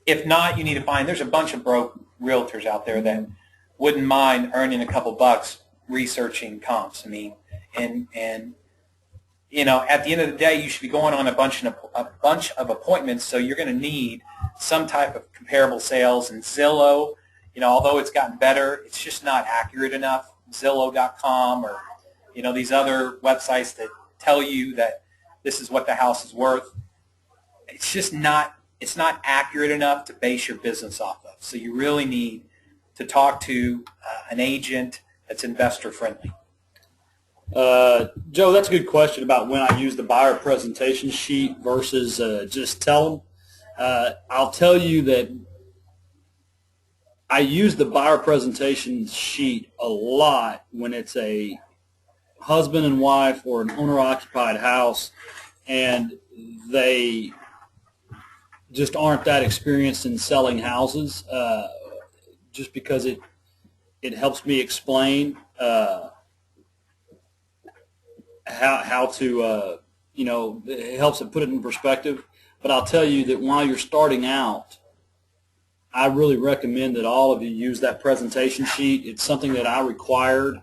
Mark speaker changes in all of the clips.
Speaker 1: If not, you need to find, there's a bunch of broke realtors out there that wouldn't mind earning a couple bucks researching comps. I mean, and you know, at the end of the day, you should be going on a bunch of appointments, so you're going to need some type of comparable sales. And Zillow, you know, although it's gotten better, it's just not accurate enough. Zillow.com or, you know, these other websites that tell you that this is what the house is worth. It's just not, it's not accurate enough to base your business off of. So you really need to talk to an agent that's investor friendly.
Speaker 2: Joe, that's a good question about when I use the buyer presentation sheet versus just tell them. I'll tell you that I use the buyer presentation sheet a lot when it's a husband and wife or an owner-occupied house and they just aren't that experienced in selling houses, just because it helps me explain how to, you know, it helps to put it in perspective. But I'll tell you that while you're starting out, I really recommend that all of you use that presentation sheet. It's something that I required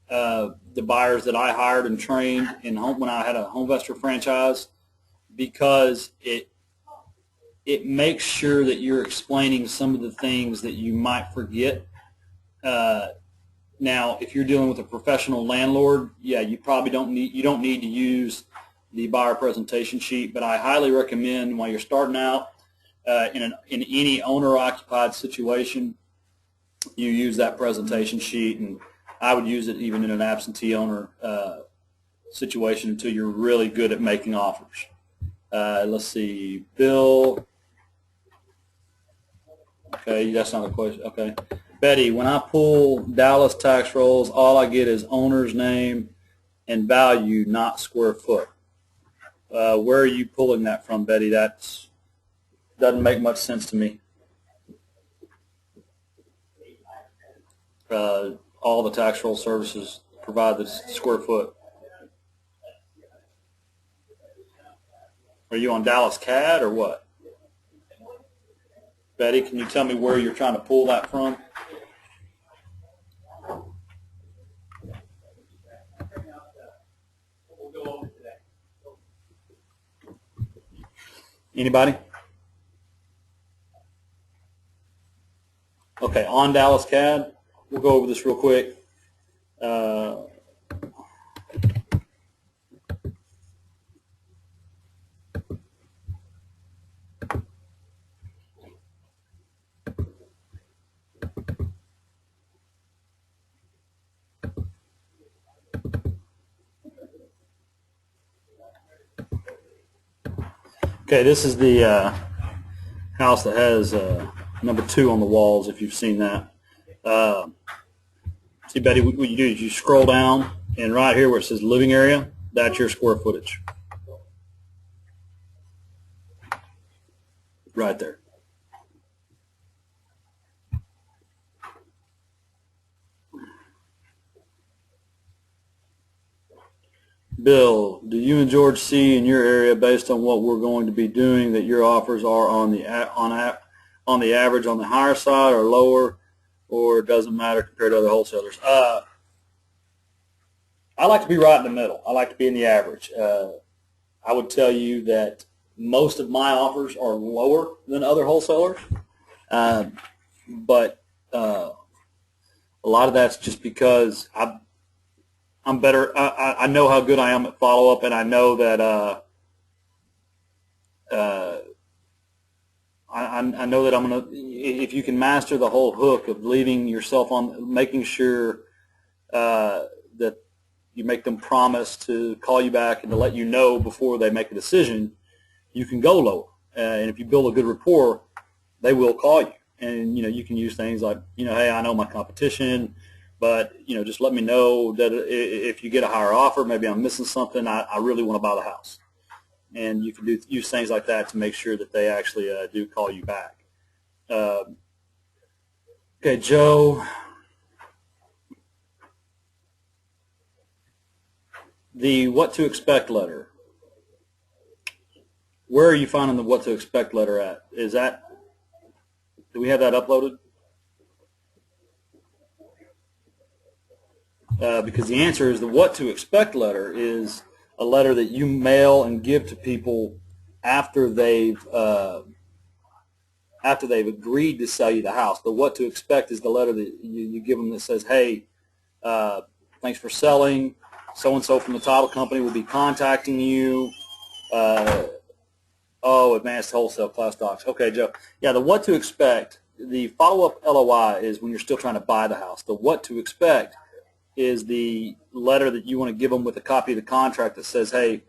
Speaker 2: the buyers that I hired and trained when I had a HomeVestor franchise, because it makes sure that you're explaining some of the things that you might forget. Now, if you're dealing with a professional landlord, yeah, you probably don't need to use the buyer presentation sheet. But I highly recommend while you're starting out in any owner-occupied situation, you use that presentation sheet, and I would use it even in an absentee owner situation until you're really good at making offers. Let's see, Bill. Okay, that's not a question. Okay. Betty, when I pull Dallas tax rolls, all I get is owner's name and value, not square foot. Where are you pulling that from, Betty? That doesn't make much sense to me. All the tax roll services provide the square foot. Are you on Dallas CAD or what? Betty, can you tell me where you're trying to pull that from? Anybody? Okay, on Dallas CAD, we'll go over this real quick. Okay, this is the house that has number 2 on the walls, if you've seen that. See, Betty, what you do is you scroll down, and right here where it says living area, that's your square footage. Right there. Bill, do you and George see in your area, based on what we're going to be doing, that your offers are on the average on the higher side or lower, or it doesn't matter compared to other wholesalers? I like to be right in the middle. I like to be in the average. I would tell you that most of my offers are lower than other wholesalers, but a lot of that's just because I'm better. I know how good I am at follow-up, and I know that I know that I'm gonna. If you can master the whole hook of leaving yourself on, making sure that you make them promise to call you back and to let you know before they make a decision, you can go lower. And if you build a good rapport, they will call you. And you can use things like, hey, I know my competition, but just let me know that if you get a higher offer, maybe I'm missing something. I really want to buy the house. And you can use things like that to make sure that they actually do call you back. Okay, Joe. The what to expect letter. Where are you finding the what to expect letter at? Is that Do we have that uploaded? Because the answer is the what to expect letter is a letter that you mail and give to people after they've agreed to sell you the house. The what to expect is the letter that you give them that says, hey, thanks for selling. So-and-so from the title company will be contacting you. Advanced wholesale class docs. Okay, Joe. Yeah, the what to expect, the follow-up LOI is when you're still trying to buy the house. The what to expect is the letter that you want to give them with a copy of the contract that says, hey,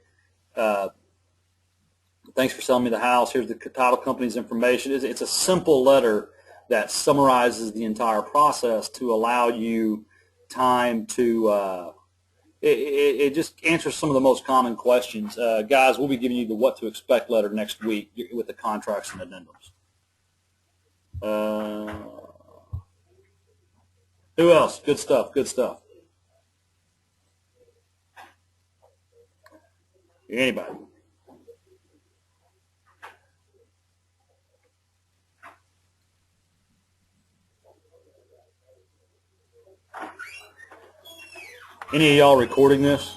Speaker 2: thanks for selling me the house. Here's the title company's information. It's a simple letter that summarizes the entire process to allow you time to it just answers some of the most common questions. Guys, we'll be giving you the what to expect letter next week with the contracts and addendums. Who else? Good stuff, good stuff. Anybody? Any of y'all recording this?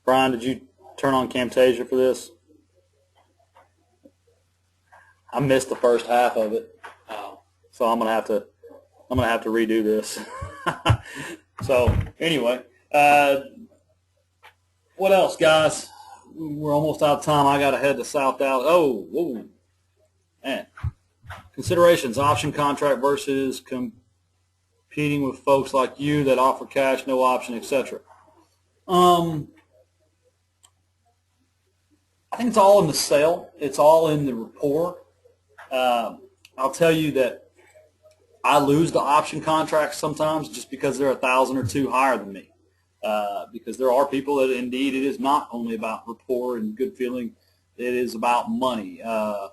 Speaker 2: Brian, did you turn on Camtasia for this? I missed the first half of it, so I'm gonna have to redo this. So anyway, what else, guys? We're almost out of time. I gotta head to South Dallas. Oh, whoa, man! Considerations: option contract versus competing with folks like you that offer cash, no option, etc. I think it's all in the sale. It's all in the rapport. I'll tell you that I lose the option contracts sometimes just because they're $1,000 or $2,000 higher than me. Because there are people that indeed it is not only about rapport and good feeling. It is about money. I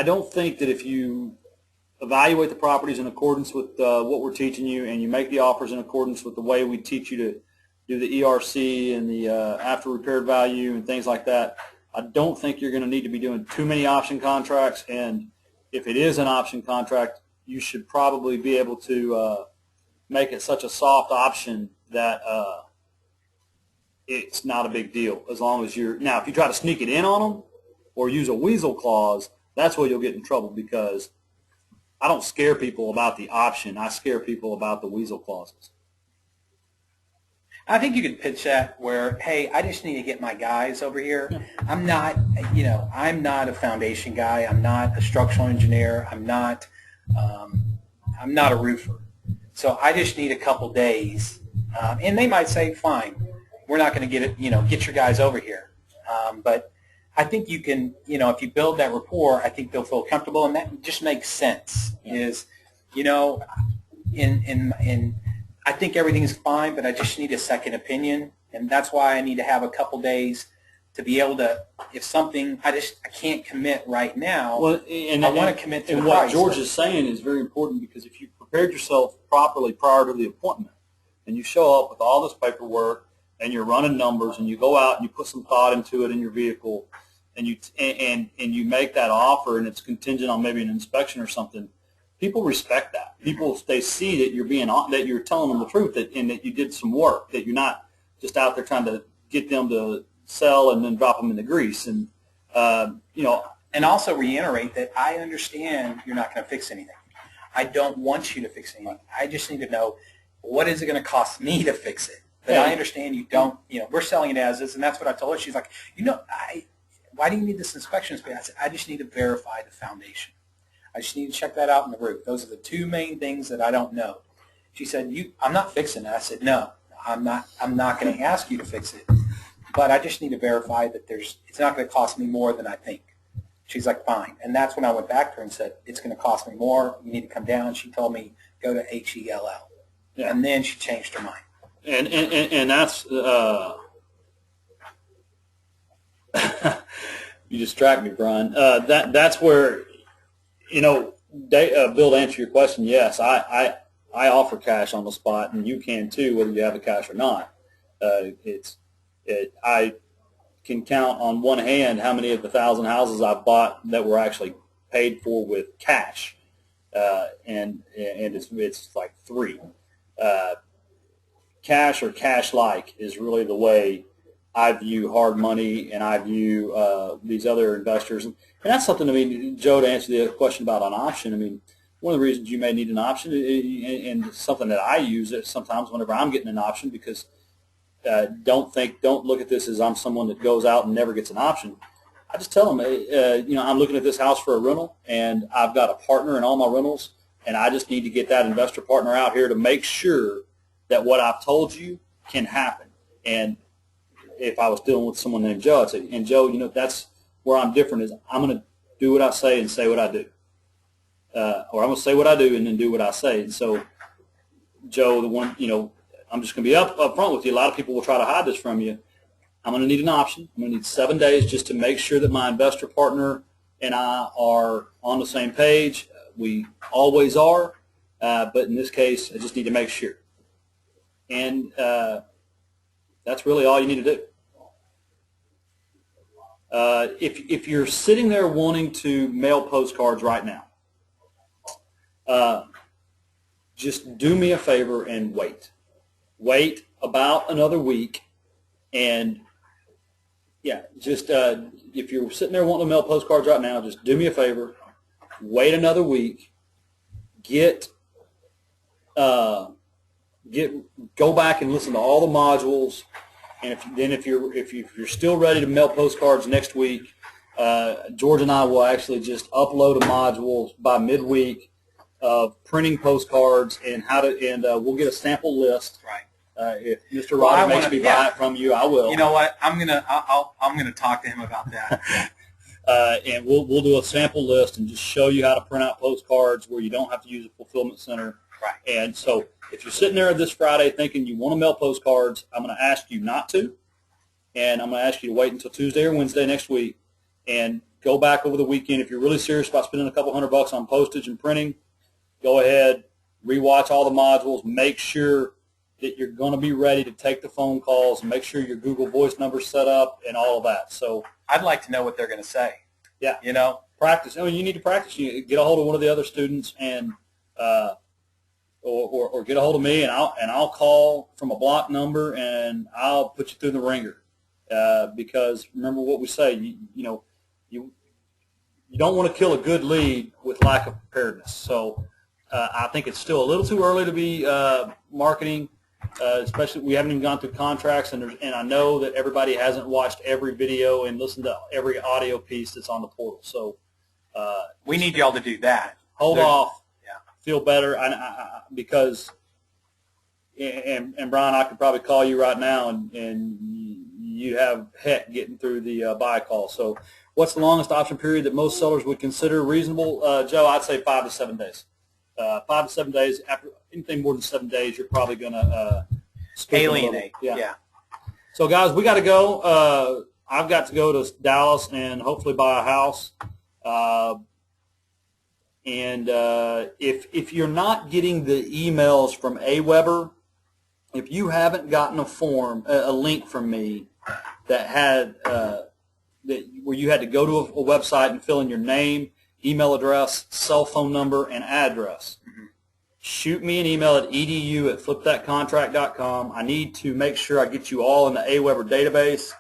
Speaker 2: don't think that if you evaluate the properties in accordance with what we're teaching you and you make the offers in accordance with the way we teach you to do the ERC and the after repaired value and things like that, I don't think you're going to need to be doing too many option contracts. And if it is an option contract, you should probably be able to make it such a soft option that it's not a big deal as long as you're – now, if you try to sneak it in on them or use a weasel clause, that's where you'll get in trouble because I don't scare people about the option. I scare people about the weasel clauses.
Speaker 1: I think you could pitch that where, hey, I just need to get my guys over here. I'm not a foundation guy. I'm not a structural engineer. I'm not a roofer. So I just need a couple days. And they might say, fine, we're not going to get your guys over here. But I think you can, if you build that rapport, I think they'll feel comfortable, and that just makes sense. I think everything's fine, but I just need a second opinion, and that's why I need to have a couple days to be able to, if something, I can't commit right now.
Speaker 2: Well,
Speaker 1: I want to commit to the
Speaker 2: what
Speaker 1: price.
Speaker 2: George is saying is very important because if you prepared yourself properly prior to the appointment, and you show up with all this paperwork, and you're running numbers, and you go out and you put some thought into it in your vehicle, and you make that offer, and it's contingent on maybe an inspection or something. People respect that. They see that you're telling them the truth, and that you did some work, that you're not just out there trying to get them to sell and then drop them in the grease. And
Speaker 1: and also reiterate that I understand you're not going to fix anything. I don't want you to fix anything. I just need to know what is it going to cost me to fix it. But I understand you don't. We're selling it as is, and that's what I told her. She's like, why do you need this inspection? I said, I just need to verify the foundation. I just need to check that out in the roof. Those are the two main things that I don't know. She said, I'm not fixing it. I said, no, I'm not going to ask you to fix it. But I just need to verify that it's not going to cost me more than I think. She's like, fine. And that's when I went back to her and said, it's going to cost me more. You need to come down. She told me, go to HELL. Yeah. And then she changed her mind.
Speaker 2: And that's you distract me, Brian. That's where Bill, to answer your question, yes, I offer cash on the spot, and you can too, whether you have the cash or not. I can count on one hand how many of the 1,000 houses I bought that were actually paid for with cash, and it's like 3. Cash or cash-like is really the way I view hard money, and I view these other investors. And that's something, I mean, Joe, to answer the question about an option, I mean, one of the reasons you may need an option, and something that I use it sometimes whenever I'm getting an option, because don't look at this as I'm someone that goes out and never gets an option. I just tell them, I'm looking at this house for a rental, and I've got a partner in all my rentals, and I just need to get that investor partner out here to make sure that what I've told you can happen. And if I was dealing with someone named Joe, I'd say, and Joe, that's where I'm different, is I'm going to do what I say and say what I do. Or I'm going to say what I do and then do what I say. And so, Joe, I'm just going to be up front with you. A lot of people will try to hide this from you. I'm going to need an option. I'm going to need 7 days just to make sure that my investor partner and I are on the same page. We always are, but in this case, I just need to make sure. And that's really all you need to do. If you're sitting there wanting to mail postcards right now, just do me a favor and wait. Wait about another week, and just if you're sitting there wanting to mail postcards right now, just do me a favor. Wait another week. Go back and listen to all the modules, and if you're still ready to mail postcards next week, George and I will actually just upload a module by midweek of printing postcards and we'll get a sample list.
Speaker 1: Right.
Speaker 2: If Mr. Rodder makes me buy it from you, I will.
Speaker 1: You know what? I'm gonna talk to him about that.
Speaker 2: And we'll do a sample list and just show you how to print out postcards where you don't have to use a fulfillment center.
Speaker 1: Right.
Speaker 2: And so if you're sitting there this Friday thinking you want to mail postcards, I'm going to ask you not to, and I'm going to ask you to wait until Tuesday or Wednesday next week and go back over the weekend. If you're really serious about spending a couple $100 on postage and printing, go ahead, rewatch all the modules, make sure that you're going to be ready to take the phone calls, and make sure your Google Voice number's set up and all of that. So
Speaker 1: I'd like to know what they're going to say.
Speaker 2: Yeah.
Speaker 1: Practice.
Speaker 2: I mean, you need to practice. You get a hold of one of the other students and or get a hold of me, and I'll call from a block number, and I'll put you through the ringer. Because remember what we say, you don't want to kill a good lead with lack of preparedness. So I think it's still a little too early to be marketing, especially we haven't even gone through contracts, and I know that everybody hasn't watched every video and listened to every audio piece that's on the portal. So
Speaker 1: we need y'all to do that.
Speaker 2: Hold off. Feel better, because, and Brian, I could probably call you right now, and you have heck getting through the buy call. So what's the longest option period that most sellers would consider reasonable? Joe, I'd say 5 to 7 days. 5 to 7 days. After anything more than 7 days, you're probably going to
Speaker 1: alienate. Yeah.
Speaker 2: So, guys, we got to go. I've got to go to Dallas and hopefully buy a house. And if you're not getting the emails from AWeber, if you haven't gotten a link from me that had where you had to go to a website and fill in your name, email address, cell phone number, and address, shoot me an email at edu@FlipThatContract.com. I need to make sure I get you all in the AWeber database.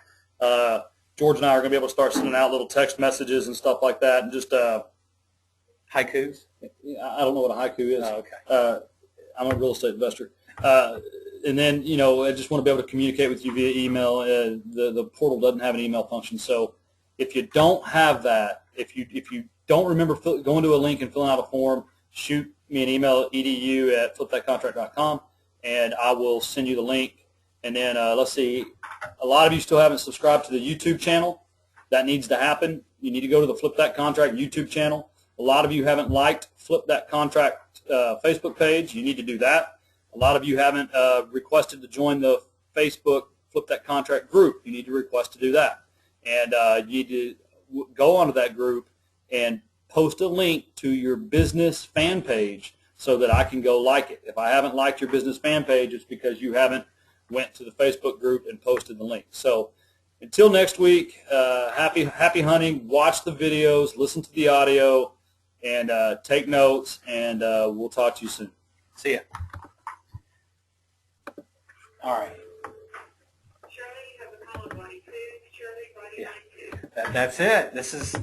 Speaker 2: George and I are going to be able to start sending out little text messages and stuff like that, and just
Speaker 1: haikus?
Speaker 2: I don't know what a haiku is.
Speaker 1: Oh, okay.
Speaker 2: I'm a real estate investor. And then, I just want to be able to communicate with you via email. The portal doesn't have an email function. So if you don't have that, if you don't remember going to a link and filling out a form, shoot me an email at edu@FlipThatContract.com, and I will send you the link. And then let's see, a lot of you still haven't subscribed to the YouTube channel. That needs to happen. You need to go to the Flip That Contract YouTube channel. A lot of you haven't liked Flip That Contract Facebook page. You need to do that. A lot of you haven't requested to join the Facebook Flip That Contract group. You need to request to do that. And you need to go onto that group and post a link to your business fan page so that I can go like it. If I haven't liked your business fan page, it's because you haven't went to the Facebook group and posted the link. So Until next week, happy hunting. Watch the videos, listen to the audio, and take notes, and we'll talk to you soon.
Speaker 1: See ya. All right. Yeah, that's it. This is